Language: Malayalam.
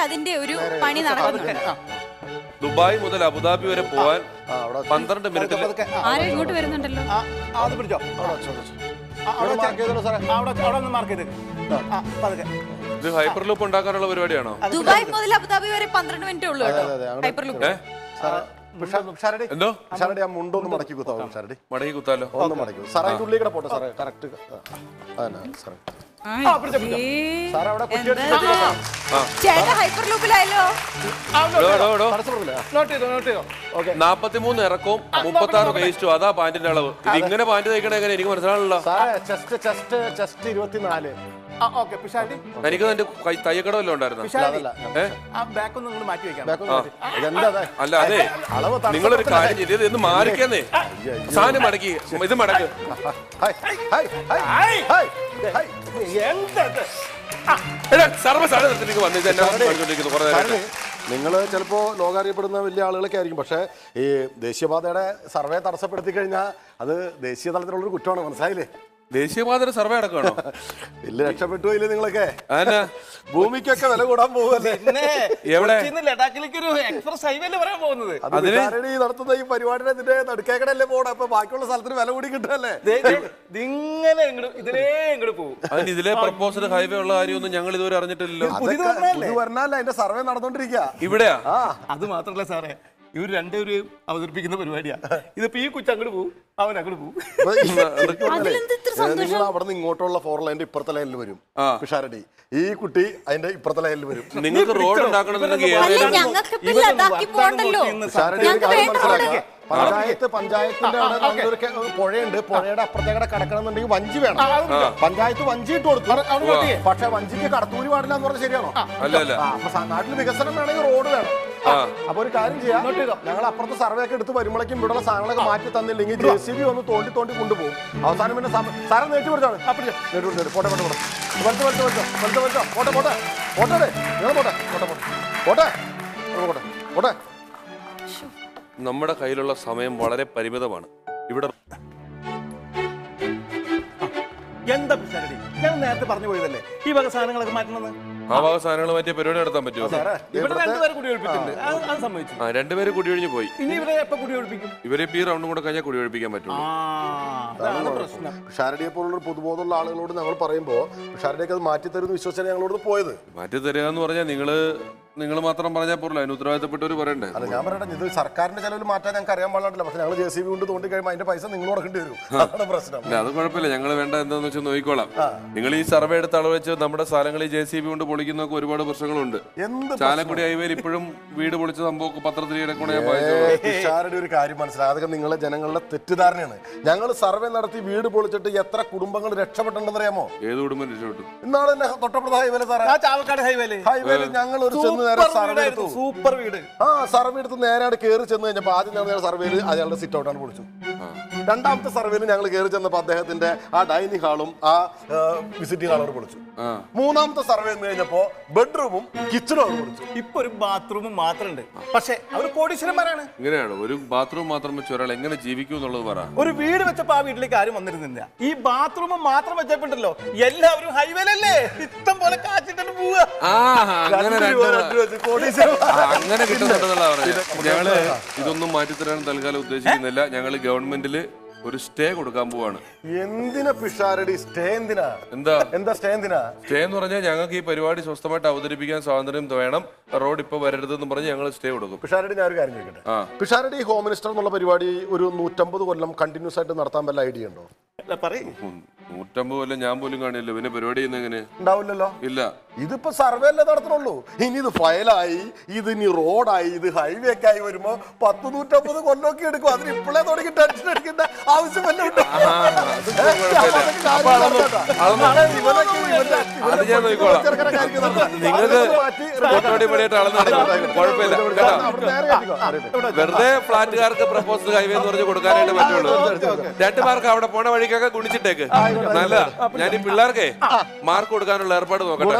അതിന്റെ ഒരു പണി നടക്കുന്നുണ്ട്. ദുബായ് മുതൽ അബുദാബി വരെ പോവാൻ 12 മിനിറ്റിൽ ആരോ ഇങ്ങോട്ട് വരുന്നുണ്ടല്ലോ. അത് പിടിച്ചോ. ഇത് ഹൈപ്പർ ലൂപ്പ് ഉണ്ടാക്കാനുള്ള പരിപാടിയാണോ? ദുബായ് മുതൽ അബുദാബി വരെ 12 മിനിറ്റേ ഉള്ളൂ കേട്ടോ ഹൈപ്പർ ലൂപ്പ്. എന്തോ മുണ്ടൊന്ന് മടക്കി കുത്താവും. മടക്കി കുത്താലോ? ഒന്ന് മടക്കി സാറേ, അതിന്റെ ഉള്ളിൽ കൂടെ പോട്ടെ സാറേ. കറക്റ്റ് സാറേ. ചേട്ടാ ഹൈപ്പർ ലൂപ്പിലായല്ലോ. 43 ഇറക്കവും 36 വേസ്റ്റും. അതാ പാന്റിന്റെ അളവ്. ഇത് ഇങ്ങനെ പാന്റ് തയ്ക്കണേ എങ്ങനെ എനിക്ക് മനസ്സിലാണല്ലോ. ചെസ്റ്റ് 24. എനിക്ക് എന്റെ തയ്യക്കടമല്ലോ ഉണ്ടായിരുന്നു. അല്ല അതെ, നിങ്ങളൊരു കാര്യം ചെയ്ത് ഇത് മാറിക്കുന്നേ. സാധനം മടക്കി ഇത് മടക്ക്. സർവ്വസാധനത്തിലേക്ക് വന്നിട്ട് നിങ്ങൾ ചിലപ്പോ ലോകാറിയപ്പെടുന്ന വലിയ ആളുകളൊക്കെ ആയിരിക്കും. പക്ഷേ ഈ ദേശീയപാതയുടെ സർവേ തടസ്സപ്പെടുത്തി കഴിഞ്ഞാൽ അത് ദേശീയ തലത്തിലുള്ളൊരു കുറ്റമാണ്. മനസ്സിലായില്ലേ? ദേശീയപാത സർവേ അടക്കമാണോ? വലിയ രക്ഷപ്പെട്ടു ഇല്ലേ നിങ്ങളൊക്കെ? ഭൂമിക്കൊക്കെ വില കൂടാൻ പോകുമല്ലേ? എവിടെ ലഡാക്കിലേക്ക് ഒരു എക്സ്പ്രസ് ഹൈവേ പറയാൻ പോകുന്നത്. നടത്തുന്ന ഈ പരിപാടിയുടെ ഇതിന്റെ നടുക്കേക്കടല്ലേ പോകണം. അപ്പൊ ബാക്കിയുള്ള സ്ഥലത്തിന് വില കൂടി കിട്ടല്ലേ? ഇങ്ങനെ ഇതിലേ ഇങ്ങോട്ട് പോകും. അതിന് ഇതിലെ പ്രപ്പോസൽ ഹൈവേ ഉള്ള കാര്യമൊന്നും ഞങ്ങൾ ഇതുവരെ അറിഞ്ഞിട്ടില്ലല്ലോ. ഇത് വരണല്ലേ അതിന്റെ സർവേ നടന്നോണ്ടിരിക്കുക. ഇവിടെയാ? അത് മാത്രല്ല സാറേ, ഇവർ രണ്ടുപേരും അവതരിപ്പിക്കുന്ന പരിപാടിയാ. ഇതിപ്പോ ഈ കുച്ച അങ്ങോട്ട് പോകും, അവൻ അങ്ങോട്ട് പോകും. നിങ്ങൾ അവിടെ നിന്ന് ഇങ്ങോട്ടുള്ള 4 ലൈൻ്റെ ഇപ്പുറത്തെ ലൈനിൽ വരും പിഷാരടി. ഈ കുട്ടി അതിന്റെ ഇപ്പുറത്തെ ലൈനിൽ വരും. നിങ്ങൾക്ക് റോഡ് ഉണ്ടാക്കണമെന്നുണ്ടെങ്കിൽ പഞ്ചായത്തിന്റെ അവിടെ പുഴയുണ്ട്. പുഴയുടെ അപ്പുറത്തേക്കടെ കടക്കണമെന്നുണ്ടെങ്കിൽ വഞ്ചി വേണം. പഞ്ചായത്ത് വഞ്ചി ഇട്ട് കൊടുത്തു. പക്ഷെ വഞ്ചിക്ക് കടത്തൂരി പാടില്ല എന്ന് പറഞ്ഞാൽ ശരിയാണോ? നാട്ടിൽ വികസനം വേണമെങ്കിൽ റോഡ് വേണം. അപ്പൊ ഒരു കാര്യം ചെയ്യാം, ഞങ്ങൾ അപ്പുറത്ത് സർവേ ഒക്കെ എടുത്ത് വരുമ്പോഴേക്കും ഇവിടെയുള്ള സാധനങ്ങളൊക്കെ മാറ്റി തന്നില്ലെങ്കിൽ JCB വന്ന് തോണ്ടി കൊണ്ടുപോകും. അവസാനം പിന്നെ സാറേ നേരിട്ട് പിടിച്ചാണ്. പോട്ടെ നമ്മുടെ കയ്യിലുള്ള സമയം വളരെ പരിമിതമാണ്. ഇവിടെ എന്താ പിഷാരടി, ഞാൻ നേരത്തെ പറഞ്ഞു പോയതല്ലേ ഈ വക സാധനങ്ങളൊക്കെ മാറ്റണമെന്ന്. ആ വക സാധനങ്ങൾ മാറ്റിയ പരിപാടി നടത്താൻ പറ്റുമോ? ഇവിടെ 2 പേര് കുടിയൊഴിപ്പിച്ചിട്ടുണ്ട്, അത് സമ്മതിച്ചു. 2 പേര് കുടിയൊഴിഞ്ഞു പോയി. ഇനി ഇവരെ എപ്പോ കുടിയൊഴിപ്പിക്കും? ഇവരെ ഈ റൗണ്ടും കൂടെ കഴിഞ്ഞാൽ കുടിയൊഴിപ്പിക്കാൻ പറ്റുള്ളൂ. പ്രശ്നം. പിഷാരടിയെ പോലുള്ള പൊതുബോധമുള്ള ആളുകളോട് ഞങ്ങൾ പറയുമ്പോൾ പിഷാരടിയൊക്കെ അത് മാറ്റി തരുമെന്ന് വിശ്വസിച്ചാണ് ഞങ്ങളോട് പോയത്. മാറ്റി തരിക എന്ന് പറഞ്ഞാൽ നിങ്ങൾ മാത്രം പറഞ്ഞാൽ പോരല്ലോ, അതിന് ഉത്തരവാദിത്തപ്പെട്ടവർ പറയണ്ടേ? അല്ല, ഞാൻ പറയട്ടെ, ഇത് സർക്കാരിന്റെ ചെലവിൽ മാറ്റാൻ ഞങ്ങൾക്ക് അറിയാൻ പാടില്ല. പക്ഷെ ഞങ്ങൾ JCB കൊണ്ട് തോണ്ടി കഴിയുമ്പോൾ അതിന്റെ പൈസ നിങ്ങൾ കൊടുക്കേണ്ടി വരും. അതാണ് പ്രശ്നം. അത് കുഴപ്പമില്ല, ഞങ്ങൾ വേണ്ട എന്താന്ന് വെച്ചാൽ നോക്കിക്കോളാം. നിങ്ങൾ ഈ സർവേ എടുത്ത് അളവെച്ച് നമ്മുടെ സ്ഥലങ്ങളിൽ JCB കൊണ്ട് പൊളിക്കുന്നൊക്കെ ഒരുപാട് പ്രശ്നങ്ങളുണ്ട്. ചാലക്കുടി ഹൈവേയിൽ ഇപ്പോഴും വീട് പൊളിച്ച സംഭവം പത്രത്തിൽ പിഷാരടി ഒരു കാര്യം മനസ്സിലായി, അതൊക്കെ നിങ്ങളെ ജനങ്ങളുടെ തെറ്റിദ്ധാരണയാണ്. ഞങ്ങൾ സർവേ നടത്തി വീട് പൊളിച്ചിട്ട് എത്ര കുടുംബങ്ങൾ രക്ഷപ്പെട്ടുണ്ടെന്ന് അറിയാമോ? ഏത് കുടുംബം രക്ഷപ്പെട്ടു? ഇന്നാളെ തൊട്ടപ്പുറത്തെ ഹൈവേല് ചാവക്കാട് ഹൈവേല് ഞങ്ങൾ ഒരു സൂപ്പർ വീട് സർവേ എടുത്ത് നേരെ കയറി ചെന്ന് കഴിഞ്ഞപ്പോ ആദ്യം സർവേയിൽ അയാളുടെ സിറ്റ് ഔട്ടാണ് പൊളിച്ചു. രണ്ടാമത്തെ സർവേയിൽ ഞങ്ങൾ കയറി ചെന്നപ്പോ അദ്ദേഹത്തിന്റെ ആ ഡൈനിങ് ഹാളും ആ വിസിറ്റിംഗ് ഹാളും പൊളിച്ചു. മൂന്നാമത്തെ സർവേ എന്ന് കഴിഞ്ഞപ്പോ ബെഡ്റൂമും കിച്ചണും അവർ പൊളിച്ചു. ഇപ്പൊ ഒരു ബാത്റൂമും മാത്രമുണ്ട്, പക്ഷെ അവർ കോടീശ്വരന്മാരാണ്. ഇങ്ങനെയാണ് ഒരു ബാത്റൂം മാത്രം വെച്ച് ഒരാൾ എങ്ങനെ ജീവിക്കും എന്നുള്ളത് പറ. ഒരു വീട് വെച്ചപ്പോ ആ വീട്ടിലേക്ക് ആരും വന്നിരുന്നില്ല. ഈ ബാത്റൂം മാത്രം വെച്ചപ്പോണ്ടല്ലോ എല്ലാവരും ഹൈവേലല്ലേ ഇഷ്ടം പോലെ കാച്ചിട്ട് പോവുക. അങ്ങനെ കിട്ടുന്നുണ്ടെന്നുള്ള പറഞ്ഞത്. ഞങ്ങള് ഇതൊന്നും മാറ്റിത്തരാൻ തൽക്കാലം ഉദ്ദേശിക്കുന്നില്ല. ഞങ്ങള് ഗവൺമെന്റില് ഒരു സ്റ്റേ കൊടുക്കാൻ പോവാണ്. എന്തിനാ പിഷാരടി സ്റ്റേ? എന്താ സ്റ്റേ എന്ന് പറഞ്ഞാൽ ഞങ്ങൾക്ക് ഈ പരിപാടി സ്വസ്ഥമായിട്ട് അവതരിപ്പിക്കാൻ സ്വാതന്ത്ര്യം വേണം. റോഡ് ഇപ്പൊ വരരുതെന്ന് പറഞ്ഞ് ഞങ്ങൾ സ്റ്റേ കൊടുക്കും. പിഷാരടി, ഞാൻ ഒരു കാര്യം ചോദിക്കട്ടെ, പിഷാരടി ഹോം മിനിസ്റ്റർ എന്നുള്ള പരിപാടി ഒരു 150 കൊല്ലം കണ്ടിന്യൂസ് ആയിട്ട് നടത്താൻ വല്ല ഐഡിയ ഉണ്ടോ? 150 കൊല്ലം ഞാൻ പോലും കാണില്ല. പിന്നെ പരിപാടി എങ്ങനെ ഉണ്ടാവില്ലല്ലോ? ഇല്ല, ഇതിപ്പോ സർവേ അല്ലേ നടത്തണുള്ളൂ. ഇനി ഇത് ഫയലായി, ഇത് ഇനി റോഡായി, ഇത് ഹൈവേ ഒക്കെ ആയി വരുമ്പോ 150 കൊല്ലമൊക്കെ എടുക്കും. അതിന് ഇപ്പോഴേ തുടങ്ങി ടെൻഷൻ അടിക്കേണ്ട ആവശ്യമല്ല. അത് ഞാൻ നോക്കിക്കോളാം. നിങ്ങൾക്ക് വെറുതെ ഫ്ലാറ്റുകാർക്ക് പ്രപ്പോസൽ ഹൈവേ എന്ന് പറഞ്ഞ് കൊടുക്കാനായിട്ട് പറ്റുള്ളൂ. 2 മാർക്ക് അവിടെ പോണ വഴിക്കൊക്കെ ഗുണിച്ചിട്ടേക്ക്. നല്ല ഞാൻ ഈ പിള്ളേർക്കേ മാർക്ക് കൊടുക്കാനുള്ള ഏർപ്പാട് നോക്കട്ടെ.